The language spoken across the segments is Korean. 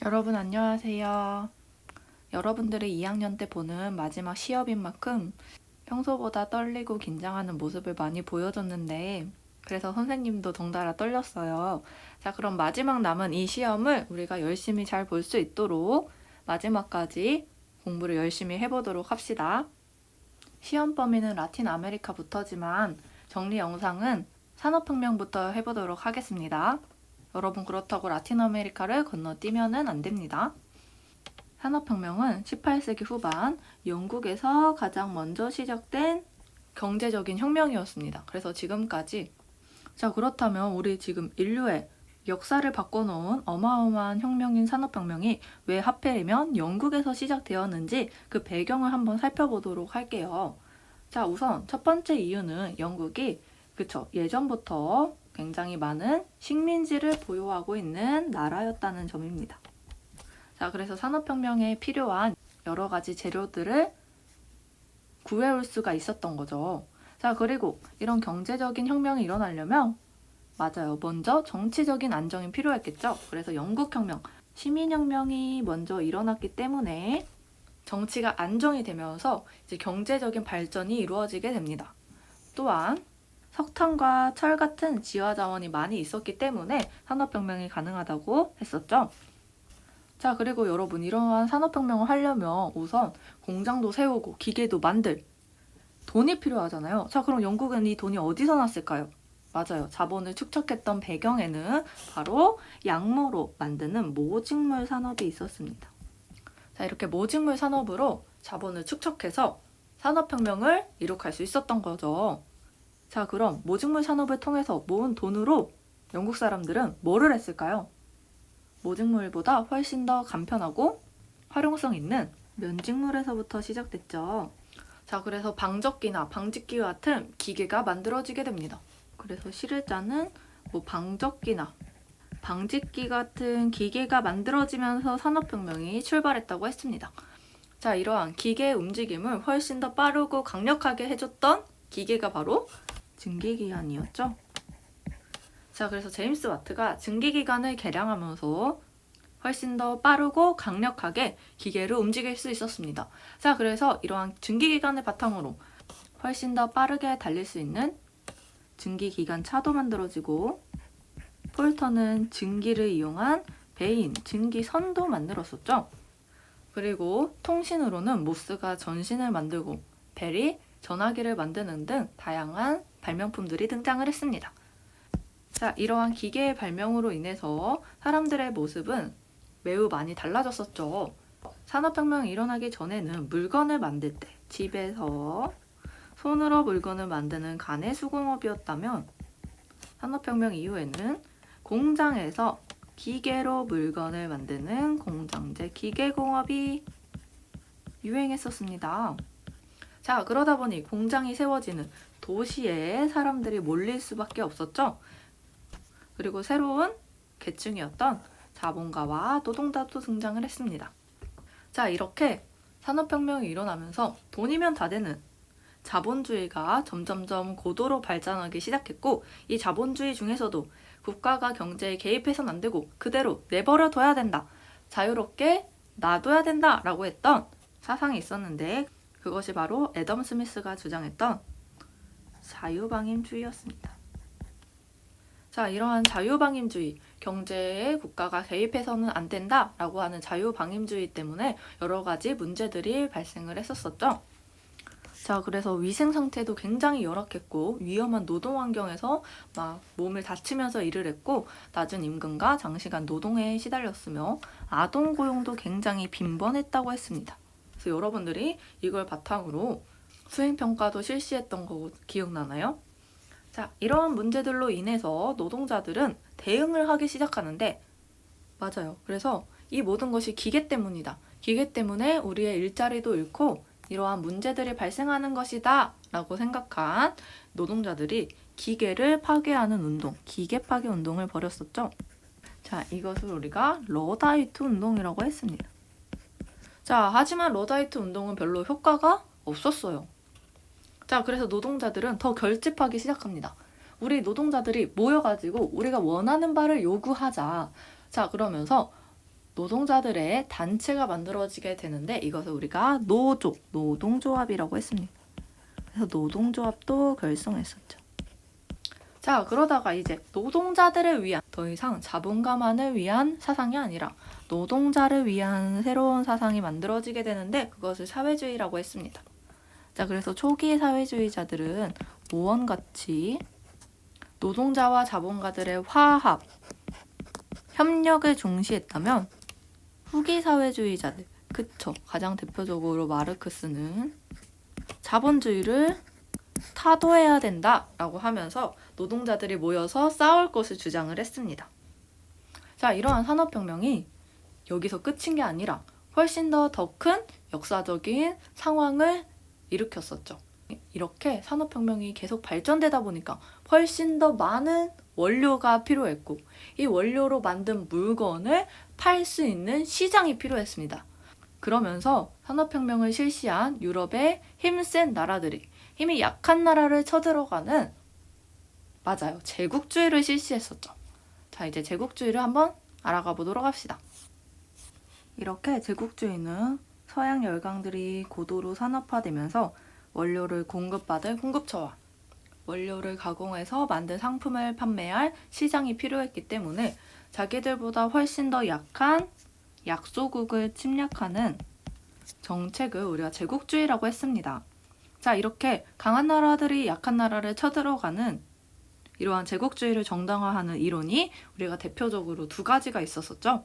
여러분 안녕하세요. 여러분들이 2학년 때 보는 마지막 시험인 만큼 평소보다 떨리고 긴장하는 모습을 많이 보여줬는데 그래서 선생님도 덩달아 떨렸어요. 자, 그럼 마지막 남은 이 시험을 우리가 열심히 잘 볼 수 있도록 마지막까지 공부를 열심히 해보도록 합시다. 시험 범위는 라틴 아메리카부터지만 정리 영상은 산업혁명부터 해보도록 하겠습니다. 여러분 그렇다고 라틴 아메리카를 건너뛰면은 안 됩니다. 산업혁명은 18세기 후반 영국에서 가장 먼저 시작된 경제적인 혁명이었습니다. 그래서 지금까지 자 그렇다면 우리 지금 인류의 역사를 바꿔놓은 어마어마한 혁명인 산업혁명이 왜 하필이면 영국에서 시작되었는지 그 배경을 한번 살펴보도록 할게요. 자 우선 첫 번째 이유는 영국이 예전부터 굉장히 많은 식민지를 보유하고 있는 나라였다는 점입니다. 자, 그래서 산업혁명에 필요한 여러 가지 재료들을 구해올 수가 있었던 거죠. 자, 그리고 이런 경제적인 혁명이 일어나려면 맞아요. 먼저 정치적인 안정이 필요했겠죠. 그래서 영국혁명, 시민혁명이 먼저 일어났기 때문에 정치가 안정이 되면서 이제 경제적인 발전이 이루어지게 됩니다. 또한 석탄과 철 같은 지하 자원이 많이 있었기 때문에 산업혁명이 가능하다고 했었죠. 자, 그리고 여러분 이러한 산업혁명을 하려면 우선 공장도 세우고 기계도 만들 돈이 필요하잖아요. 자, 그럼 영국은 이 돈이 어디서 났을까요? 맞아요. 자본을 축적했던 배경에는 바로 약물로 만드는 모직물 산업이 있었습니다. 자, 이렇게 모직물 산업으로 자본을 축적해서 산업혁명을 이룩할 수 있었던 거죠. 자, 그럼 모직물 산업을 통해서 모은 돈으로 영국 사람들은 뭐를 했을까요? 모직물보다 훨씬 더 간편하고 활용성 있는 면직물에서부터 시작됐죠. 자, 그래서 방적기나 방직기와 같은 기계가 만들어지게 됩니다. 그래서 실을자는 방적기나 방직기 같은 기계가 만들어지면서 산업혁명이 출발했다고 했습니다. 자, 이러한 기계의 움직임을 훨씬 더 빠르고 강력하게 해줬던 기계가 바로 증기기관이었죠. 자, 그래서 제임스 와트가 증기기관을 개량하면서 훨씬 더 빠르고 강력하게 기계를 움직일 수 있었습니다. 자, 그래서 이러한 증기기관을 바탕으로 훨씬 더 빠르게 달릴 수 있는 증기기관 차도 만들어지고 폴터는 증기를 이용한 배인, 증기선도 만들었었죠. 그리고 통신으로는 모스가 전신을 만들고 벨이 전화기를 만드는 등 다양한 발명품들이 등장을 했습니다. 자, 이러한 기계의 발명으로 인해서 사람들의 모습은 매우 많이 달라졌었죠. 산업혁명이 일어나기 전에는 물건을 만들 때 집에서 손으로 물건을 만드는 간의 수공업이었다면 산업혁명 이후에는 공장에서 기계로 물건을 만드는 공장제 기계공업이 유행했었습니다. 자, 그러다 보니 공장이 세워지는 도시에 사람들이 몰릴 수밖에 없었죠. 그리고 새로운 계층이었던 자본가와 노동자도 등장을 했습니다. 자, 이렇게 산업혁명이 일어나면서 돈이면 다 되는 자본주의가 점점점 고도로 발전하기 시작했고 이 자본주의 중에서도 국가가 경제에 개입해서는 안 되고 그대로 내버려 둬야 된다. 자유롭게 놔둬야 된다 라고 했던 사상이 있었는데 그것이 바로 애덤 스미스가 주장했던 자유방임주의였습니다. 자, 이러한 자유방임주의, 경제에 국가가 개입해서는 안 된다라고 하는 자유방임주의 때문에 여러 가지 문제들이 발생을 했었었죠. 자, 그래서 위생 상태도 굉장히 열악했고 위험한 노동 환경에서 막 몸을 다치면서 일을 했고 낮은 임금과 장시간 노동에 시달렸으며 아동 고용도 굉장히 빈번했다고 했습니다. 그래서 여러분들이 이걸 바탕으로 수행평가도 실시했던 거 기억나나요? 자, 이러한 문제들로 인해서 노동자들은 대응을 하기 시작하는데 맞아요. 그래서 이 모든 것이 기계 때문이다. 기계 때문에 우리의 일자리도 잃고 이러한 문제들이 발생하는 것이다 라고 생각한 노동자들이 기계를 파괴하는 운동, 기계 파괴 운동을 벌였었죠. 자, 이것을 우리가 러다이트 운동이라고 했습니다. 자, 하지만 러다이트 운동은 별로 효과가 없었어요. 자, 그래서 노동자들은 더 결집하기 시작합니다. 우리 노동자들이 모여가지고 우리가 원하는 바를 요구하자. 자, 그러면서 노동자들의 단체가 만들어지게 되는데 이것을 우리가 노조, 노동조합이라고 했습니다. 그래서 노동조합도 결성했었죠. 자, 그러다가 이제 노동자들을 위한, 더 이상 자본가만을 위한 사상이 아니라 노동자를 위한 새로운 사상이 만들어지게 되는데 그것을 사회주의라고 했습니다. 자, 그래서 초기 사회주의자들은 모원같이 노동자와 자본가들의 화합, 협력을 중시했다면 후기 사회주의자들, 그쵸, 가장 대표적으로 마르크스는 자본주의를 타도해야 된다라고 하면서 노동자들이 모여서 싸울 것을 주장을 했습니다. 자, 이러한 산업혁명이 여기서 끝인 게 아니라 훨씬 더 큰 역사적인 상황을 일으켰었죠. 이렇게 산업혁명이 계속 발전되다 보니까 훨씬 더 많은 원료가 필요했고 이 원료로 만든 물건을 팔 수 있는 시장이 필요했습니다. 그러면서 산업혁명을 실시한 유럽의 힘센 나라들이 힘이 약한 나라를 쳐들어가는, 맞아요, 제국주의를 실시했었죠. 자, 이제 제국주의를 한번 알아가 보도록 합시다. 이렇게 제국주의는 서양 열강들이 고도로 산업화되면서 원료를 공급받을 공급처와 원료를 가공해서 만든 상품을 판매할 시장이 필요했기 때문에 자기들보다 훨씬 더 약한 약소국을 침략하는 정책을 우리가 제국주의라고 했습니다. 자, 이렇게 강한 나라들이 약한 나라를 쳐들어가는 이러한 제국주의를 정당화하는 이론이 우리가 대표적으로 두 가지가 있었었죠.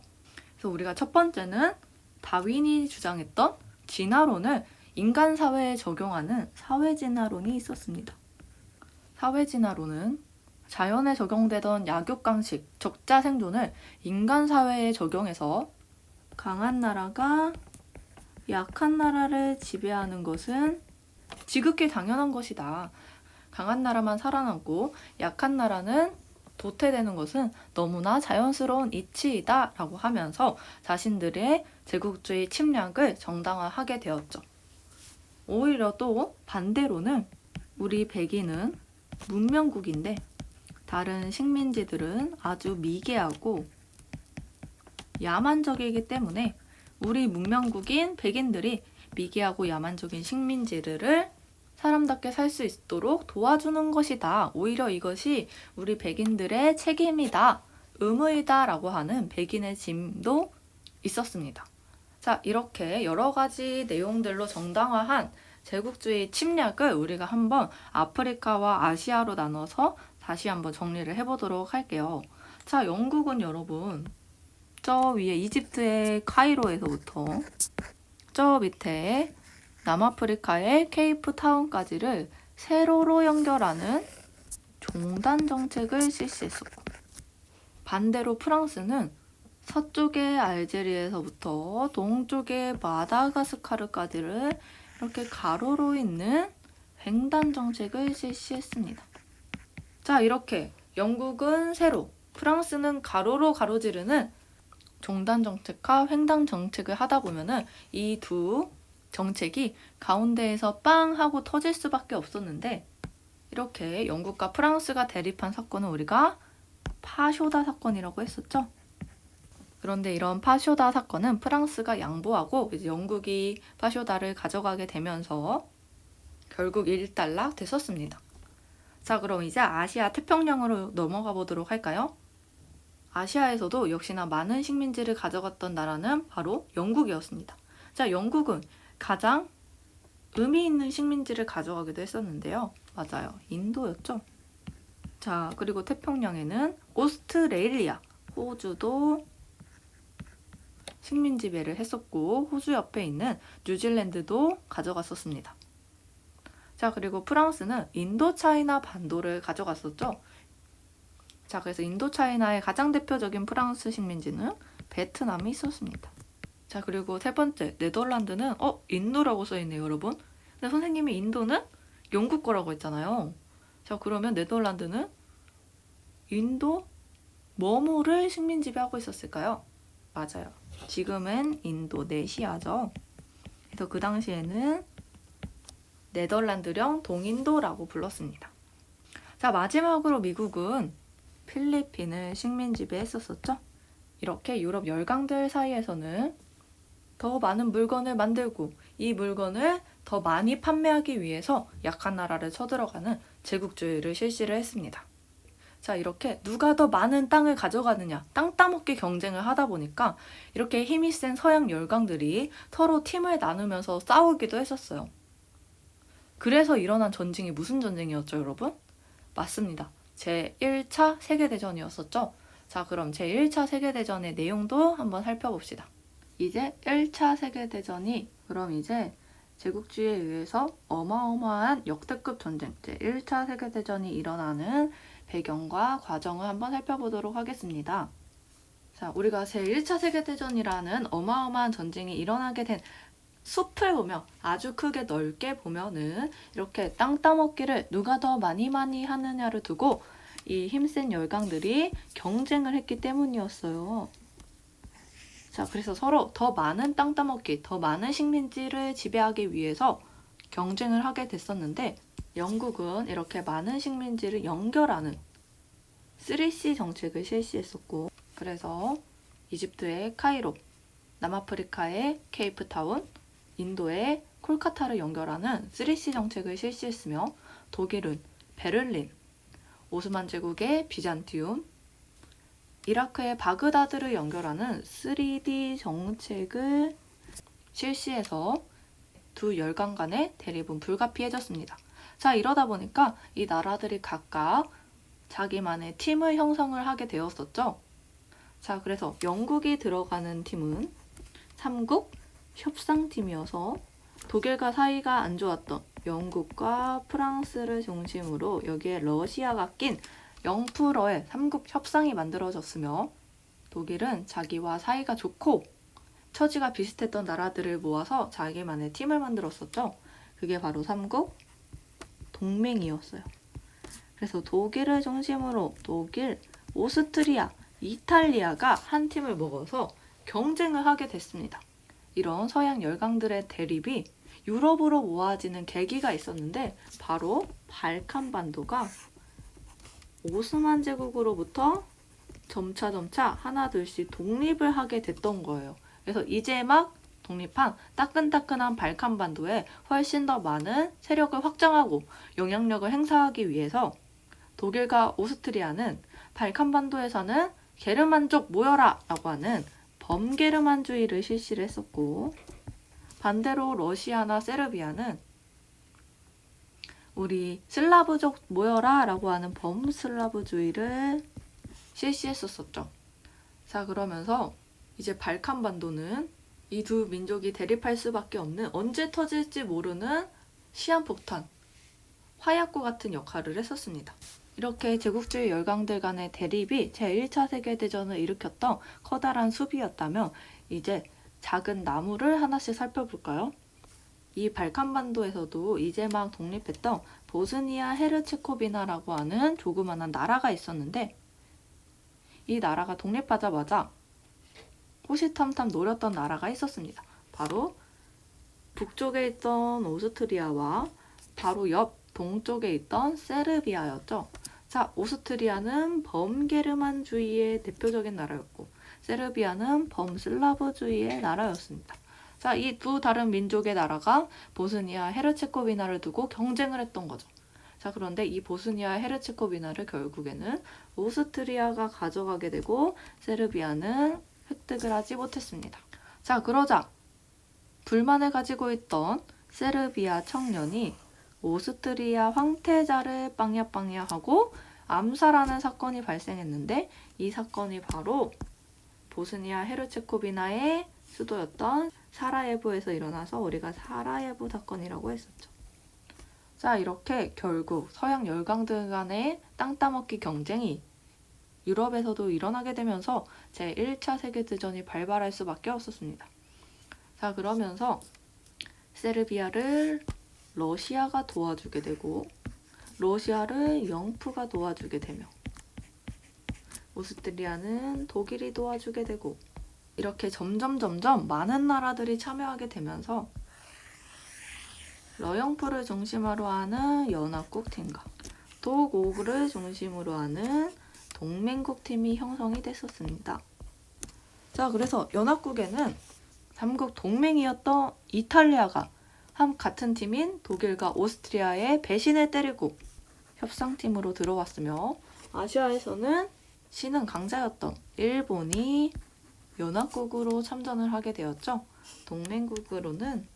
그래서 우리가 첫 번째는 다윈이 주장했던 진화론을 인간 사회에 적용하는 사회진화론이 있었습니다. 사회진화론은 자연에 적용되던 약육강식, 적자 생존을 인간 사회에 적용해서 강한 나라가 약한 나라를 지배하는 것은 지극히 당연한 것이다. 강한 나라만 살아남고 약한 나라는 도태되는 것은 너무나 자연스러운 이치이다 라고 하면서 자신들의 제국주의 침략을 정당화하게 되었죠. 오히려 또 반대로는 우리 백인은 문명국인데 다른 식민지들은 아주 미개하고 야만적이기 때문에 우리 문명국인 백인들이 미개하고 야만적인 식민지들을 사람답게 살 수 있도록 도와주는 것이다. 오히려 이것이 우리 백인들의 책임이다, 의무이다 라고 하는 백인의 짐도 있었습니다. 자, 이렇게 여러 가지 내용들로 정당화한 제국주의 침략을 우리가 한번 아프리카와 아시아로 나눠서 다시 한번 정리를 해보도록 할게요. 자, 영국은 여러분 저 위에 이집트의 카이로에서부터 저 밑에 남아프리카의 케이프타운까지를 세로로 연결하는 종단 정책을 실시했었고, 반대로 프랑스는 서쪽의 알제리에서부터 동쪽의 마다가스카르까지를 이렇게 가로로 있는 횡단 정책을 실시했습니다. 자, 이렇게 영국은 세로, 프랑스는 가로로 가로지르는 종단 정책과 횡단 정책을 하다 보면은 이 두 정책이 가운데에서 빵 하고 터질 수밖에 없었는데, 이렇게 영국과 프랑스가 대립한 사건은 우리가 파쇼다 사건이라고 했었죠. 그런데 이런 파쇼다 사건은 프랑스가 양보하고 이제 영국이 파쇼다를 가져가게 되면서 결국 일단락 됐었습니다. 자, 그럼 이제 아시아 태평양으로 넘어가 보도록 할까요? 아시아에서도 역시나 많은 식민지를 가져갔던 나라는 바로 영국이었습니다. 자, 영국은 가장 의미 있는 식민지를 가져가기도 했었는데요. 맞아요, 인도였죠. 자, 그리고 태평양에는 오스트레일리아, 호주도 식민 지배를 했었고 호주 옆에 있는 뉴질랜드도 가져갔었습니다. 자, 그리고 프랑스는 인도차이나 반도를 가져갔었죠. 자, 그래서 인도차이나의 가장 대표적인 프랑스 식민지는 베트남이 있었습니다. 자, 그리고 세 번째, 네덜란드는 인도라고 써있네요, 여러분. 근데 선생님이 인도는 영국 거라고 했잖아요. 자, 그러면 네덜란드는 인도 뭐뭐를 식민 지배하고 있었을까요? 맞아요, 지금은 인도네시아죠. 그래서 그 당시에는 네덜란드령 동인도라고 불렀습니다. 자, 마지막으로 미국은 필리핀을 식민 지배했었었죠. 이렇게 유럽 열강들 사이에서는 더 많은 물건을 만들고 이 물건을 더 많이 판매하기 위해서 약한 나라를 쳐들어가는 제국주의를 실시를 했습니다. 자, 이렇게 누가 더 많은 땅을 가져가느냐, 땅 따먹기 경쟁을 하다 보니까 이렇게 힘이 센 서양 열강들이 서로 팀을 나누면서 싸우기도 했었어요. 그래서 일어난 전쟁이 무슨 전쟁이었죠, 여러분? 맞습니다. 제1차 세계대전이었었죠. 자, 그럼 제1차 세계대전의 내용도 한번 살펴봅시다. 이제 1차 세계대전이 그럼 이제 제국주의에 의해서 어마어마한 역대급 전쟁, 제1차 세계대전이 일어나는 배경과 과정을 한번 살펴보도록 하겠습니다. 자, 우리가 제1차 세계대전이라는 어마어마한 전쟁이 일어나게 된 숲을 보면 아주 크게 넓게 보면은 이렇게 땅 따먹기를 누가 더 많이 하느냐를 두고 이 힘센 열강들이 경쟁을 했기 때문이었어요. 자, 그래서 서로 더 많은 땅 따먹기, 더 많은 식민지를 지배하기 위해서 경쟁을 하게 됐었는데 영국은 이렇게 많은 식민지를 연결하는 3C 정책을 실시했었고 그래서 이집트의 카이로, 남아프리카의 케이프타운, 인도의 콜카타를 연결하는 3C 정책을 실시했으며 독일은 베를린, 오스만 제국의 비잔티움, 이라크의 바그다드를 연결하는 3D 정책을 실시해서 두 열강 간의 대립은 불가피해졌습니다. 자, 이러다 보니까 이 나라들이 각각 자기만의 팀을 형성을 하게 되었었죠. 자, 그래서 영국이 들어가는 팀은 삼국 협상팀이어서 독일과 사이가 안 좋았던 영국과 프랑스를 중심으로 여기에 러시아가 낀 0%의 삼국 협상이 만들어졌으며 독일은 자기와 사이가 좋고 처지가 비슷했던 나라들을 모아서 자기만의 팀을 만들었었죠. 그게 바로 삼국 동맹이었어요. 그래서 독일을 중심으로 독일, 오스트리아, 이탈리아가 한 팀을 먹어서 경쟁을 하게 됐습니다. 이런 서양 열강들의 대립이 유럽으로 모아지는 계기가 있었는데 바로 발칸반도가 오스만 제국으로부터 점차 하나둘씩 독립을 하게 됐던 거예요. 그래서 이제 막 독립한 따끈따끈한 발칸반도에 훨씬 더 많은 세력을 확장하고 영향력을 행사하기 위해서 독일과 오스트리아는 발칸반도에서는 게르만족 모여라 라고 하는 범게르만주의를 실시를 했었고 반대로 러시아나 세르비아는 우리 슬라브족 모여라 라고 하는 범슬라브주의를 실시했었죠. 자, 그러면서 이제 발칸반도는 이 두 민족이 대립할 수밖에 없는 언제 터질지 모르는 시한폭탄, 화약고 같은 역할을 했었습니다. 이렇게 제국주의 열강들 간의 대립이 제1차 세계대전을 일으켰던 커다란 숲이었다면 이제 작은 나무를 하나씩 살펴볼까요? 이 발칸반도에서도 이제 막 독립했던 보스니아 헤르체코비나라고 하는 조그만한 나라가 있었는데 이 나라가 독립하자마자 호시탐탐 노렸던 나라가 있었습니다. 바로 북쪽에 있던 오스트리아와 바로 옆 동쪽에 있던 세르비아였죠. 자, 오스트리아는 범게르만주의의 대표적인 나라였고 세르비아는 범슬라브주의의 나라였습니다. 자, 이 두 다른 민족의 나라가 보스니아 헤르체코비나를 두고 경쟁을 했던 거죠. 자, 그런데 이 보스니아 헤르체코비나를 결국에는 오스트리아가 가져가게 되고 세르비아는 획득을 하지 못했습니다. 자, 그러자 불만을 가지고 있던 세르비아 청년이 오스트리아 황태자를 빵야빵야하고 암살하는 사건이 발생했는데 이 사건이 바로 보스니아 헤르체코비나의 수도였던 사라예보에서 일어나서 우리가 사라예보 사건이라고 했었죠. 자, 이렇게 결국 서양 열강들 간의 땅 따먹기 경쟁이 유럽에서도 일어나게 되면서 제1차 세계대전이 발발할 수밖에 없었습니다. 자, 그러면서 세르비아를 러시아가 도와주게 되고 러시아를 영프가 도와주게 되며 오스트리아는 독일이 도와주게 되고 이렇게 점점 많은 나라들이 참여하게 되면서 러영프를 중심으로 하는 연합국팀과 독오를 중심으로 하는 동맹국팀이 형성이 됐었습니다. 자, 그래서 연합국에는 삼국 동맹이었던 이탈리아가 같은 팀인 독일과 오스트리아의 배신을 때리고 협상팀으로 들어왔으며, 아시아에서는 신흥 강자였던 일본이 연합국으로 참전을 하게 되었죠. 동맹국으로는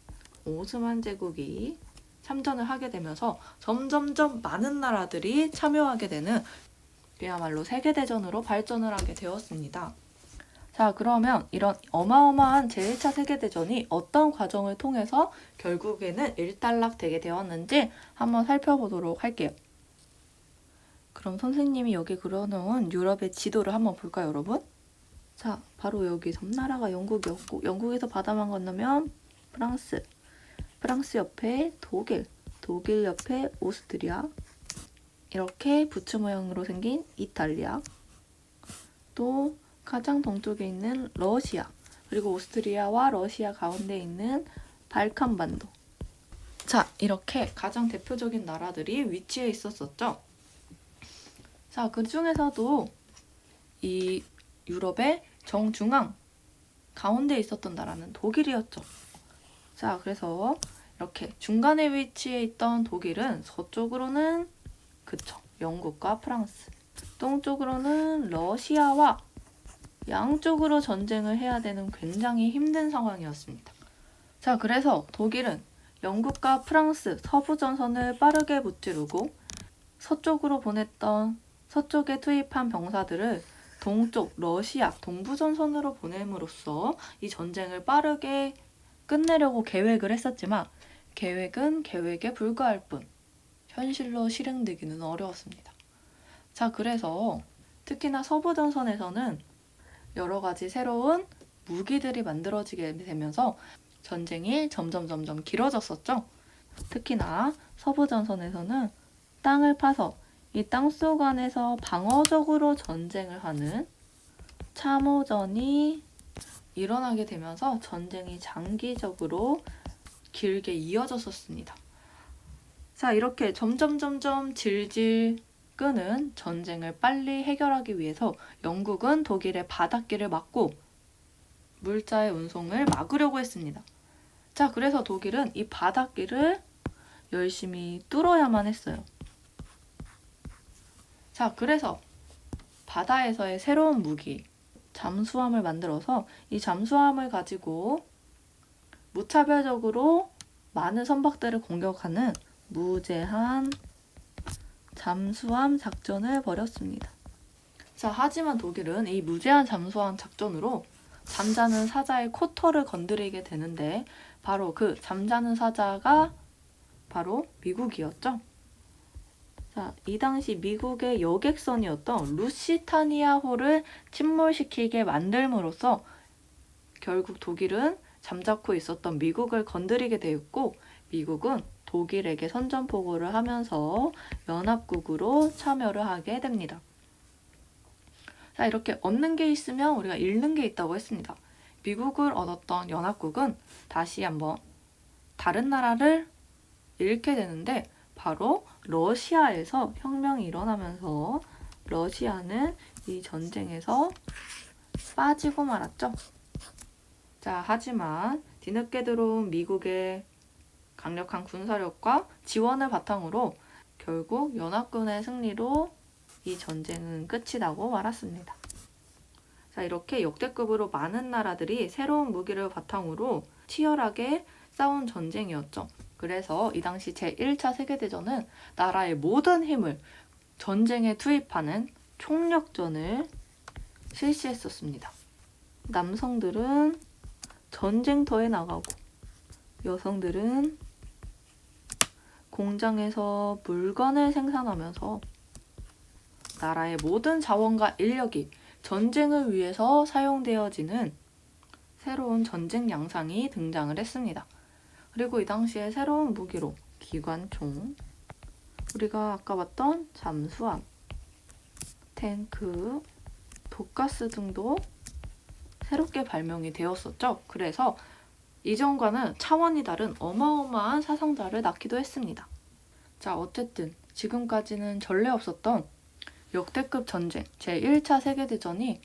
오스만 제국이 참전을 하게 되면서 점점점 많은 나라들이 참여하게 되는 그야말로 세계대전으로 발전을 하게 되었습니다. 자, 그러면 이런 어마어마한 제1차 세계대전이 어떤 과정을 통해서 결국에는 일단락되게 되었는지 한번 살펴보도록 할게요. 그럼 선생님이 여기 그려놓은 유럽의 지도를 한번 볼까요, 여러분? 자, 바로 여기 섬나라가 영국이었고, 영국에서 바다만 건너면 프랑스, 프랑스 옆에 독일, 독일 옆에 오스트리아, 이렇게 부츠 모양으로 생긴 이탈리아, 또 가장 동쪽에 있는 러시아, 그리고 오스트리아와 러시아 가운데 있는 발칸반도. 자, 이렇게 가장 대표적인 나라들이 위치해 있었었죠. 자, 그 중에서도 이 유럽의 정중앙 가운데 있었던 나라는 독일이었죠. 자, 그래서 이렇게 중간에 위치해 있던 독일은 서쪽으로는 영국과 프랑스, 동쪽으로는 러시아와 양쪽으로 전쟁을 해야 되는 굉장히 힘든 상황이었습니다. 자, 그래서 독일은 영국과 프랑스 서부 전선을 빠르게 무찌르고 서쪽으로 보냈던 서쪽에 투입한 병사들을 동쪽 러시아 동부 전선으로 보냄으로써 이 전쟁을 빠르게 끝내려고 계획을 했었지만 계획은 계획에 불과할 뿐 현실로 실행되기는 어려웠습니다. 자, 그래서 특히나 서부 전선에서는 여러 가지 새로운 무기들이 만들어지게 되면서 전쟁이 점점 길어졌었죠. 특히나 서부 전선에서는 땅을 파서 이 땅속 안에서 방어적으로 전쟁을 하는 참호전이 일어나게 되면서 전쟁이 장기적으로 길게 이어졌었습니다. 자, 이렇게 점점 질질 끄는 전쟁을 빨리 해결하기 위해서 영국은 독일의 바닷길을 막고 물자의 운송을 막으려고 했습니다. 자, 그래서 독일은 이 바닷길을 열심히 뚫어야만 했어요. 자, 그래서 바다에서의 새로운 무기, 잠수함을 만들어서 이 잠수함을 가지고 무차별적으로 많은 선박들을 공격하는 무제한 잠수함 작전을 벌였습니다. 자, 하지만 독일은 이 무제한 잠수함 작전으로 잠자는 사자의 코털을 건드리게 되는데 바로 그 잠자는 사자가 바로 미국이었죠. 자, 이 당시 미국의 여객선이었던 루시타니아호를 침몰시키게 만들므로써 결국 독일은 잠자코 있었던 미국을 건드리게 되었고, 미국은 독일에게 선전포고를 하면서 연합국으로 참여를 하게 됩니다. 자, 이렇게 얻는 게 있으면 우리가 잃는 게 있다고 했습니다. 미국을 얻었던 연합국은 다시 한번 다른 나라를 잃게 되는데 바로 러시아에서 혁명이 일어나면서 러시아는 이 전쟁에서 빠지고 말았죠. 자, 하지만 뒤늦게 들어온 미국의 강력한 군사력과 지원을 바탕으로 결국 연합군의 승리로 이 전쟁은 끝이 나고 말았습니다. 자, 이렇게 역대급으로 많은 나라들이 새로운 무기를 바탕으로 치열하게 싸운 전쟁이었죠. 그래서 이 당시 제1차 세계대전은 나라의 모든 힘을 전쟁에 투입하는 총력전을 실시했었습니다. 남성들은 전쟁터에 나가고 여성들은 공장에서 물건을 생산하면서 나라의 모든 자원과 인력이 전쟁을 위해서 사용되어지는 새로운 전쟁 양상이 등장을 했습니다. 그리고 이 당시에 새로운 무기로 기관총, 우리가 아까 봤던 잠수함, 탱크, 독가스 등도 새롭게 발명이 되었었죠. 그래서 이전과는 차원이 다른 어마어마한 사상자를 낳기도 했습니다. 자, 어쨌든 지금까지는 전례 없었던 역대급 전쟁 제1차 세계대전이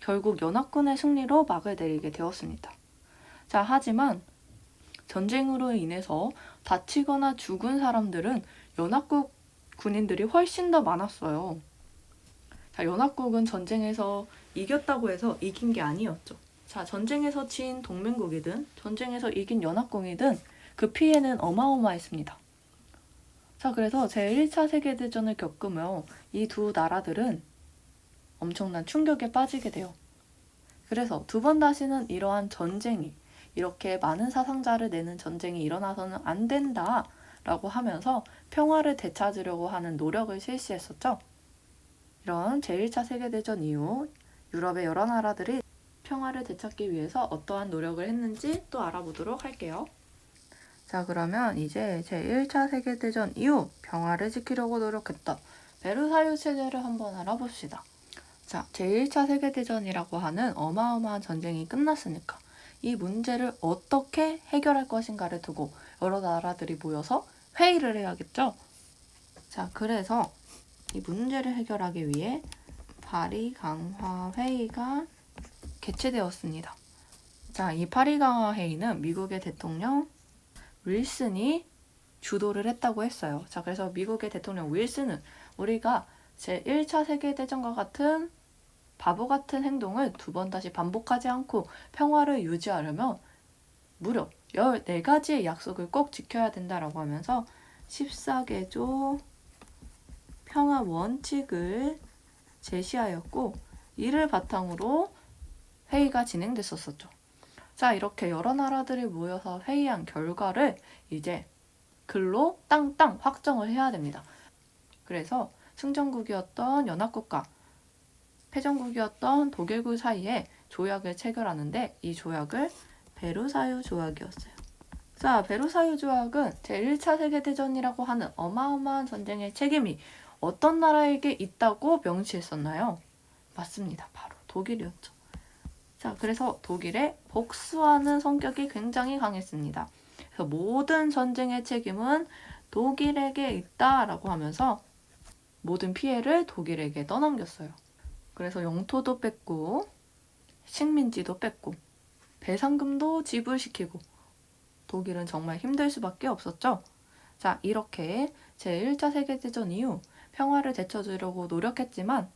결국 연합군의 승리로 막을 내리게 되었습니다. 자, 하지만 전쟁으로 인해서 다치거나 죽은 사람들은 연합국 군인들이 훨씬 더 많았어요. 자, 연합국은 전쟁에서 이겼다고 해서 이긴 게 아니었죠. 자, 전쟁에서 진 동맹국이든 전쟁에서 이긴 연합국이든 그 피해는 어마어마했습니다. 자, 그래서 제1차 세계대전을 겪으며 이 두 나라들은 엄청난 충격에 빠지게 돼요. 그래서 두 번 다시는 이러한 전쟁이, 이렇게 많은 사상자를 내는 전쟁이 일어나서는 안 된다 라고 하면서 평화를 되찾으려고 하는 노력을 실시했었죠. 이런 제1차 세계대전 이후 유럽의 여러 나라들이 평화를 되찾기 위해서 어떠한 노력을 했는지 또 알아보도록 할게요. 자, 그러면 이제 제1차 세계대전 이후 평화를 지키려고 노력했던 베르사유 체제를 한번 알아봅시다. 자, 제1차 세계대전이라고 하는 어마어마한 전쟁이 끝났으니까 이 문제를 어떻게 해결할 것인가를 두고 여러 나라들이 모여서 회의를 해야겠죠? 자, 그래서 이 문제를 해결하기 위해 파리 강화 회의가 개최되었습니다. 자, 이 파리 강화 회의는 미국의 대통령 윌슨이 주도를 했다고 했어요. 자, 그래서 미국의 대통령 윌슨은 우리가 제1차 세계대전과 같은 바보 같은 행동을 두 번 다시 반복하지 않고 평화를 유지하려면 무려 14가지의 약속을 꼭 지켜야 된다라고 하면서 14개조 평화 원칙을 제시하였고 이를 바탕으로 회의가 진행됐었죠. 자, 이렇게 여러 나라들이 모여서 회의한 결과를 이제 글로 땅땅 확정을 해야 됩니다. 그래서 승전국이었던 연합국과 패전국이었던 독일국 사이에 조약을 체결하는데 이 조약을 베르사유 조약이었어요. 자, 베르사유 조약은 제1차 세계대전이라고 하는 어마어마한 전쟁의 책임이 어떤 나라에게 있다고 명시했었나요? 맞습니다. 바로 독일이었죠. 자, 그래서 독일의 복수하는 성격이 굉장히 강했습니다. 그래서 모든 전쟁의 책임은 독일에게 있다라고 하면서 모든 피해를 독일에게 떠넘겼어요. 그래서 영토도 뺏고 식민지도 뺏고 배상금도 지불시키고 독일은 정말 힘들 수밖에 없었죠. 자, 이렇게 제1차 세계대전 이후 평화를 되찾으려고 노력했지만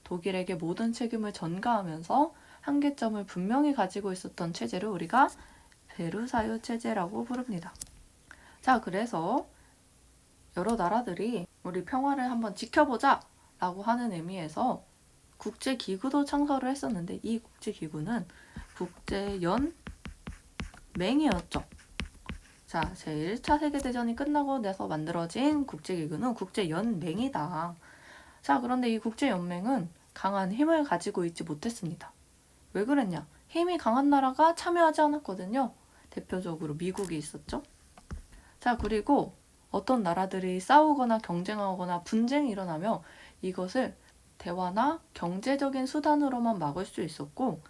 독일에게 모든 책임을 전가하면서 한계점을 분명히 가지고 있었던 체제를 우리가 베르사유 체제라고 부릅니다. 자, 그래서 여러 나라들이 우리 평화를 한번 지켜보자 라고 하는 의미에서 국제기구도 창설을 했었는데 이 국제기구는 국제연맹이었죠. 자, 제1차 세계대전이 끝나고 나서 만들어진 국제기구는 국제연맹이다. 자, 그런데 이 국제연맹은 강한 힘을 가지고 있지 못했습니다. 왜 그랬냐? 힘이 강한 나라가 참여하지 않았거든요. 대표적으로 미국이 있었죠. 자, 그리고 어떤 나라들이 싸우거나 경쟁하거나 분쟁이 일어나면 이것을 대화나 경제적인 수단으로만 막을 수 있었고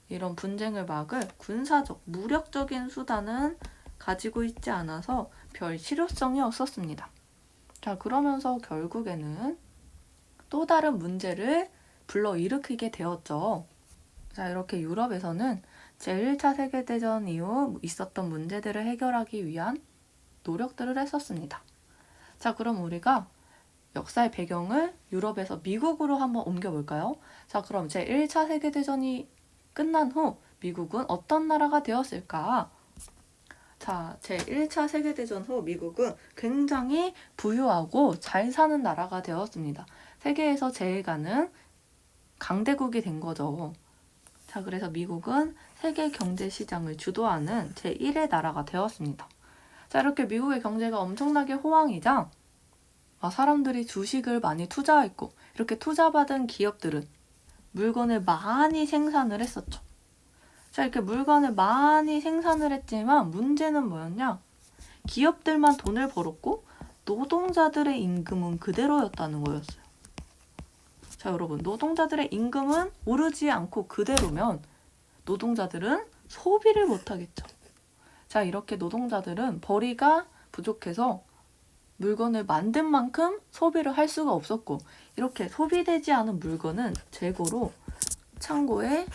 이런 분쟁을 막을 군사적, 무력적인 수단은 가지고 있지 않아서 별 실효성이 없었습니다. 자, 그러면서 결국에는 또 다른 문제를 불러일으키게 되었죠. 자, 이렇게 유럽에서는 제1차 세계대전 이후 있었던 문제들을 해결하기 위한 노력들을 했었습니다. 자, 그럼 우리가 역사의 배경을 유럽에서 미국으로 한번 옮겨볼까요? 자, 그럼 제1차 세계대전이 끝난 후 미국은 어떤 나라가 되었을까? 자, 제1차 세계대전 후 미국은 굉장히 부유하고 잘 사는 나라가 되었습니다. 세계에서 제일 가는 강대국이 된 거죠. 자, 그래서 미국은 세계 경제 시장을 주도하는 제1의 나라가 되었습니다. 자, 이렇게 미국의 경제가 엄청나게 호황이자 사람들이 주식을 많이 투자했고 이렇게 투자받은 기업들은 물건을 많이 생산을 했었죠. 자, 이렇게 물건을 많이 생산을 했지만 문제는 뭐였냐? 기업들만 돈을 벌었고 노동자들의 임금은 그대로였다는 거였어요. 자, 여러분, 노동자들의 임금은 오르지 않고 그대로면 노동자들은 소비를 못하겠죠. 자, 이렇게 노동자들은 벌이가 부족해서 물건을 만든 만큼 소비를 할 수가 없었고 이렇게 소비되지 않은 물건은 재고로 창고에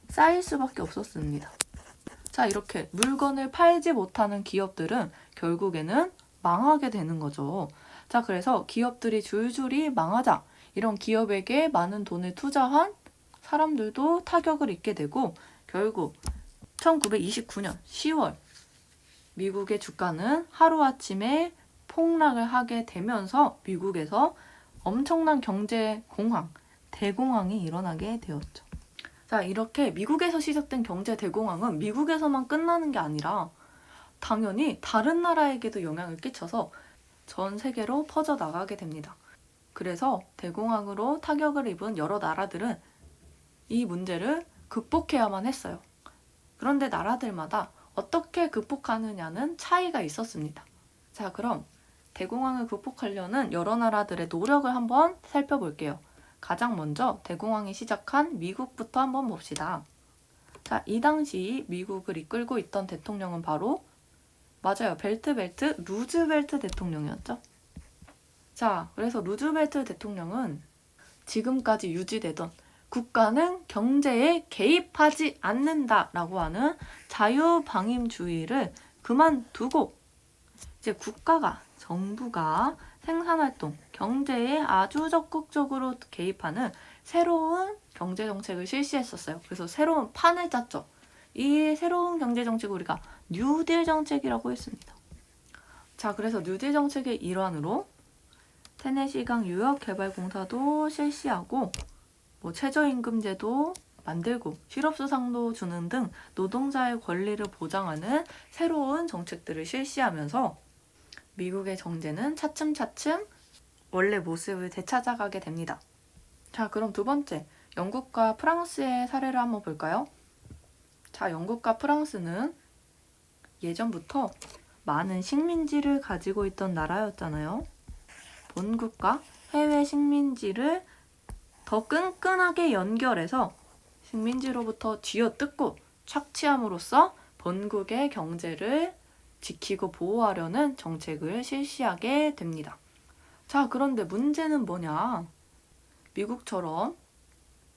쌓일 수밖에 없었습니다. 자, 이렇게 물건을 팔지 못하는 기업들은 결국에는 망하게 되는 거죠. 자, 그래서 기업들이 줄줄이 망하자 이런 기업에게 많은 돈을 투자한 사람들도 타격을 입게 되고 결국 1929년 10월 미국의 주가는 하루아침에 폭락을 하게 되면서 미국에서 엄청난 경제 공황, 대공황이 일어나게 되었죠. 자, 이렇게 미국에서 시작된 경제 대공황은 미국에서만 끝나는 게 아니라 당연히 다른 나라에게도 영향을 끼쳐서 전 세계로 퍼져나가게 됩니다. 그래서 대공황으로 타격을 입은 여러 나라들은 이 문제를 극복해야만 했어요. 그런데 나라들마다 어떻게 극복하느냐는 차이가 있었습니다. 자, 그럼 대공황을 극복하려는 여러 나라들의 노력을 한번 살펴볼게요. 가장 먼저 대공황이 시작한 미국부터 한번 봅시다. 자, 이 당시 미국을 이끌고 있던 대통령은 바로 맞아요. 루즈벨트 대통령이었죠. 자, 그래서 루즈벨트 대통령은 지금까지 유지되던 국가는 경제에 개입하지 않는다라고 하는 자유방임주의를 그만두고 이제 정부가 생산활동, 경제에 아주 적극적으로 개입하는 새로운 경제정책을 실시했었어요. 그래서 새로운 판을 짰죠. 이 새로운 경제정책을 우리가 뉴딜 정책이라고 했습니다. 자, 그래서 뉴딜 정책의 일환으로 테네시강 유역개발공사도 실시하고 최저임금제도 만들고 실업수당도 주는 등 노동자의 권리를 보장하는 새로운 정책들을 실시하면서 미국의 경제는 차츰차츰 원래 모습을 되찾아가게 됩니다. 자, 그럼 두 번째, 영국과 프랑스의 사례를 한번 볼까요? 자, 영국과 프랑스는 예전부터 많은 식민지를 가지고 있던 나라였잖아요. 본국과 해외 식민지를 더 끈끈하게 연결해서 식민지로부터 쥐어뜯고 착취함으로써 본국의 경제를 지키고 보호하려는 정책을 실시하게 됩니다. 자, 그런데 문제는 뭐냐? 미국처럼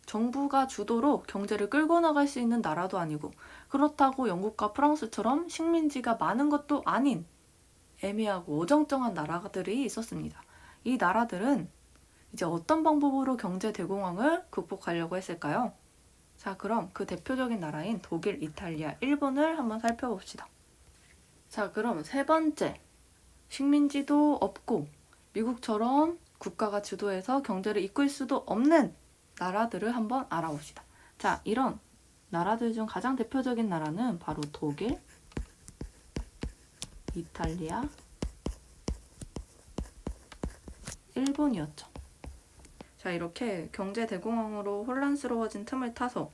정부가 주도로 경제를 끌고 나갈 수 있는 나라도 아니고 그렇다고 영국과 프랑스처럼 식민지가 많은 것도 아닌 애매하고 어정쩡한 나라들이 있었습니다. 이 나라들은 이제 어떤 방법으로 경제 대공황을 극복하려고 했을까요? 자, 그럼 그 대표적인 나라인 독일, 이탈리아, 일본을 한번 살펴봅시다. 자, 그럼 세 번째, 식민지도 없고 미국처럼 국가가 주도해서 경제를 이끌 수도 없는 나라들을 한번 알아봅시다. 자, 이런 나라들 중 가장 대표적인 나라는 바로 독일, 이탈리아, 일본이었죠. 자, 이렇게 경제 대공황으로 혼란스러워진 틈을 타서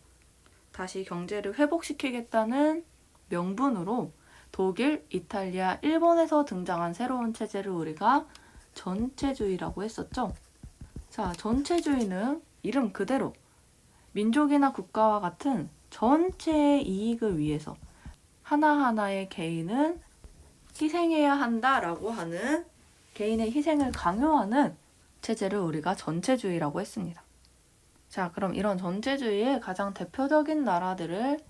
다시 경제를 회복시키겠다는 명분으로 독일, 이탈리아, 일본에서 등장한 새로운 체제를 우리가 전체주의라고 했었죠. 자, 전체주의는 이름 그대로 민족이나 국가와 같은 전체의 이익을 위해서 하나하나의 개인은 희생해야 한다라고 하는 개인의 희생을 강요하는 체제를 우리가 전체주의라고 했습니다. 자, 그럼 이런 전체주의의 가장 대표적인 나라들을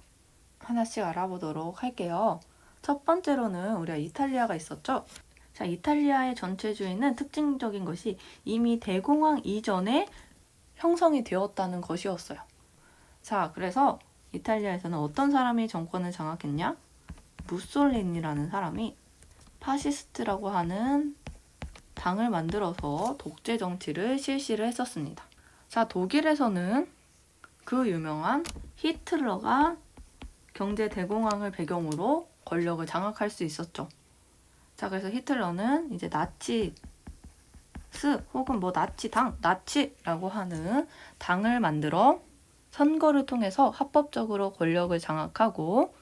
하나씩 알아보도록 할게요. 첫 번째로는 우리가 이탈리아가 있었죠. 자, 이탈리아의 전체주의는 특징적인 것이 이미 대공황 이전에 형성이 되었다는 것이었어요. 자, 그래서 이탈리아에서는 어떤 사람이 정권을 장악했냐? 무솔리니라는 사람이 파시스트라고 하는 당을 만들어서 독재 정치를 실시를 했었습니다. 자, 독일에서는 그 유명한 히틀러가 경제 대공황을 배경으로 권력을 장악할 수 있었죠. 자, 그래서 히틀러는 이제 나치스 혹은 나치라고 하는 당을 만들어 선거를 통해서 합법적으로 권력을 장악하고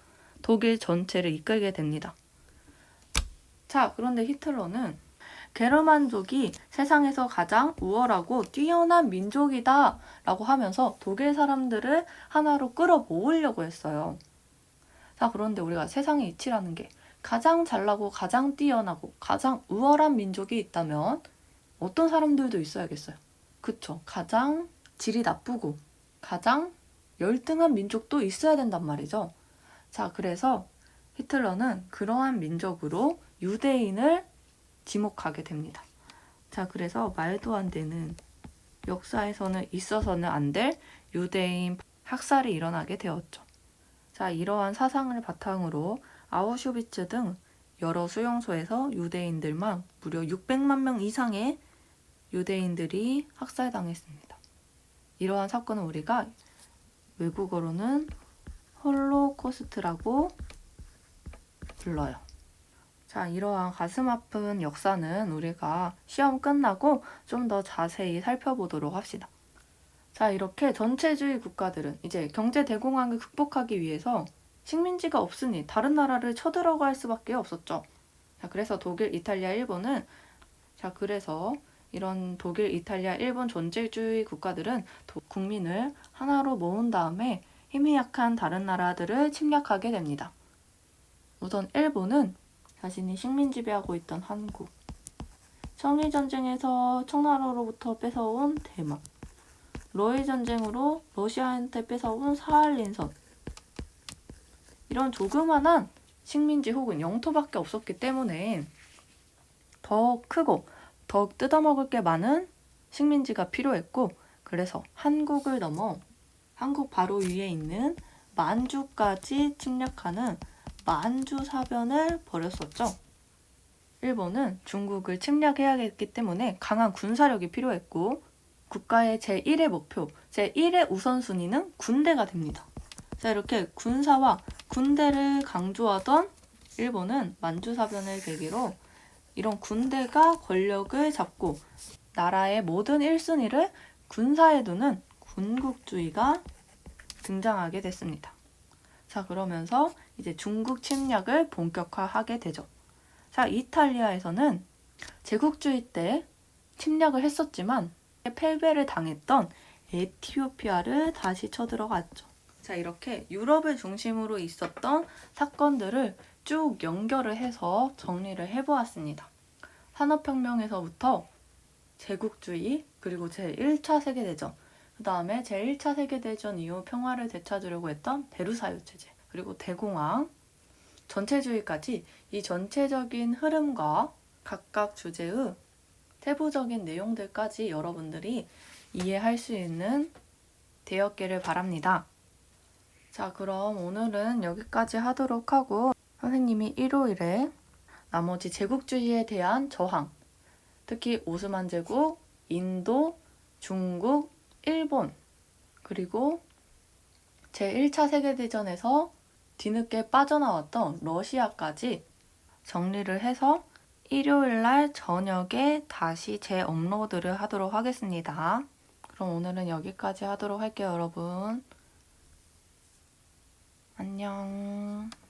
독일 전체를 이끌게 됩니다. 자, 그런데 히틀러는 게르만족이 세상에서 가장 우월하고 뛰어난 민족이다 라고 하면서 독일 사람들을 하나로 끌어모으려고 했어요. 자, 그런데 우리가 세상의 이치라는 게 가장 잘나고 가장 뛰어나고 가장 우월한 민족이 있다면 어떤 사람들도 있어야겠어요. 그쵸? 가장 질이 나쁘고 가장 열등한 민족도 있어야 된단 말이죠. 자, 그래서 히틀러는 그러한 민족으로 유대인을 지목하게 됩니다. 자, 그래서 말도 안 되는 역사에서는 있어서는 안 될 유대인 학살이 일어나게 되었죠. 자, 이러한 사상을 바탕으로 아우슈비츠 등 여러 수용소에서 유대인들만 무려 600만 명 이상의 유대인들이 학살당했습니다. 이러한 사건은 우리가 외국어로는 홀로코스트라고 불러요. 자, 이러한 가슴 아픈 역사는 우리가 시험 끝나고 좀 더 자세히 살펴보도록 합시다. 자, 이렇게 전체주의 국가들은 이제 경제 대공황을 극복하기 위해서 식민지가 없으니 다른 나라를 쳐들어갈 수밖에 없었죠. 자, 그래서 독일, 이탈리아, 일본은 그래서 이런 독일, 이탈리아, 일본 전체주의 국가들은 국민을 하나로 모은 다음에 힘이 약한 다른 나라들을 침략하게 됩니다. 우선 일본은 자신이 식민 지배하고 있던 한국, 청일전쟁에서 청나라로부터 뺏어온 대만, 러일전쟁으로 러시아한테 뺏어온 사할린선, 이런 조그만한 식민지 혹은 영토밖에 없었기 때문에 더 크고 더 뜯어먹을 게 많은 식민지가 필요했고, 그래서 한국을 넘어 한국 바로 위에 있는 만주까지 침략하는 만주사변을 벌였었죠. 일본은 중국을 침략해야겠기 때문에 강한 군사력이 필요했고, 국가의 제1의 목표, 제1의 우선순위는 군대가 됩니다. 자, 이렇게 군사와 군대를 강조하던 일본은 만주사변을 계기로 이런 군대가 권력을 잡고 나라의 모든 1순위를 군사에 두는 군국주의가 등장하게 됐습니다. 자, 그러면서 이제 중국 침략을 본격화하게 되죠. 자, 이탈리아에서는 제국주의 때 침략을 했었지만 패배를 당했던 에티오피아를 다시 쳐들어갔죠. 자, 이렇게 유럽을 중심으로 있었던 사건들을 쭉 연결을 해서 정리를 해보았습니다. 산업혁명에서부터 제국주의, 그리고 제1차 세계대전, 그 다음에 제1차 세계대전 이후 평화를 되찾으려고 했던 베르사유 체제, 그리고 대공황, 전체주의까지 이 전체적인 흐름과 각각 주제의 세부적인 내용들까지 여러분들이 이해할 수 있는 되었기를 바랍니다. 자, 그럼 오늘은 여기까지 하도록 하고, 선생님이 일요일에 나머지 제국주의에 대한 저항, 특히 오스만 제국, 인도, 중국, 일본, 그리고 제1차 세계대전에서 뒤늦게 빠져나왔던 러시아까지 정리를 해서 일요일날 저녁에 다시 재업로드를 하도록 하겠습니다. 그럼 오늘은 여기까지 하도록 할게요, 여러분. 안녕.